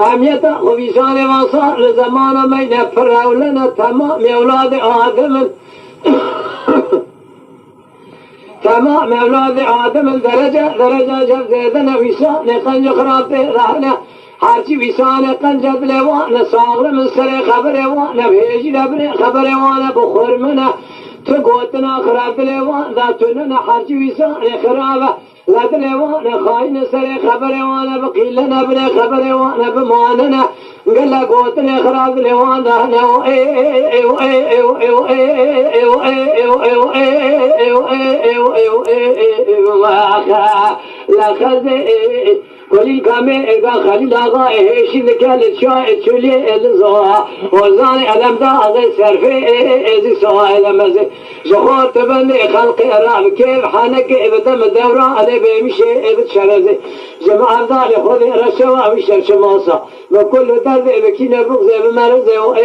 أميتا وبيسان وصار زمان ما ينفر لنا تمام أولاد آدم تمام أولاد آدم درجة جب زيدنا ويسان قنج خراب رهنا هرچی ویسان قنجد لوان ساغر من سر خبر وان بهجی لبن خبر وان بخور منه تو گوتنا خراب لوان دا تنن هرچی ویسان خراب لد لوان خاين سر خبر وان بقيلنا بن خبر وان بماننا قال قوتنا خراب لوان دا نو لا خذ كل كامي إذا خلي لغا إيش نكال شاء تشلي الزوا وزان ألم دا أذى سرفي إذا سوا ألم أذى زخور تبني خلق أرام كيف حنك إبدا مدورة أنا بيمشي إبد شرزة جماعة ذا لخذ رشوا وشر شماسة وكل درد بكينا بغز بمرزة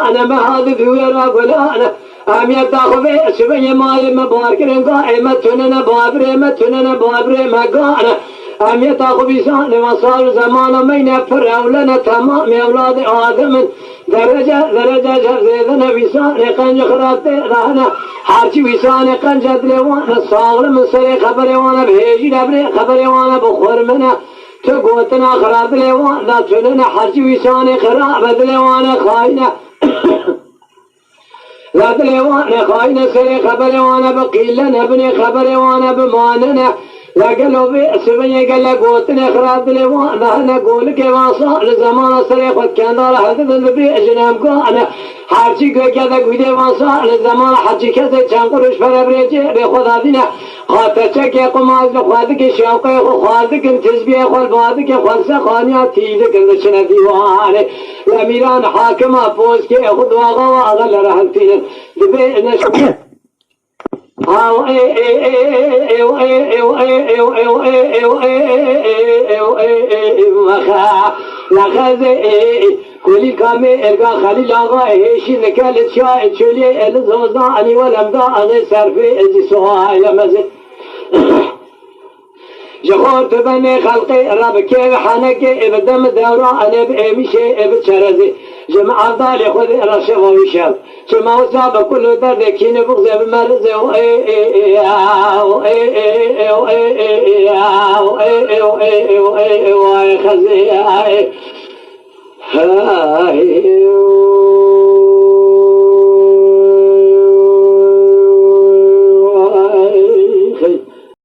أنا ما هذا ذويرا بلانا أم يتأخذ سبني مال مباركين قائمة تننا بابري ما قانا أم يتأخذ بيسان وصار زمان ما ينفر أولنا تمام أولاد آدم درجة زيدنا بيسان قنج خرابت رهنا هرچی بيسان قنجد لوانا صاغر من سر خبر وانا بهجي لبري خبر وانا بخور منه تو قوتنا خراب لوان لا تننا هرچی بيسان خراب لوانا خاينة لا دلوان خاين سر خبر وانا بقيلنا بني خبر وانا بماننا لا قالوا بسبني قال قوتنا خراب دلوان انا قول كواصا لزمان سر خد كان دار هذا النبي جنام قانا حاجي كذا قيد واصا لزمان حاجي كذا كان قرش فربرجي بخذ هذينا خاطرك قماز لخوادك شوقه خوادك تسبيح والبادك خلص خانيا تيدك نشنا ديوان الأميران حاكم أفوز كي أخذ واغا وأغل رهنتين دبي نشوف كل كامي إرجع خلي لاغا إيش نكال شاء تشلي الزوزنا أني ولم دا أغي سرفي إزي سواء لمزي جخور تبني خلقي رب كيف حنك ابدم دورا أنا بأمشي ابتشرزي جماعة ضالي خذ رشف ويشاف شما وصاب كل درد كين بغزي بمرزي خزي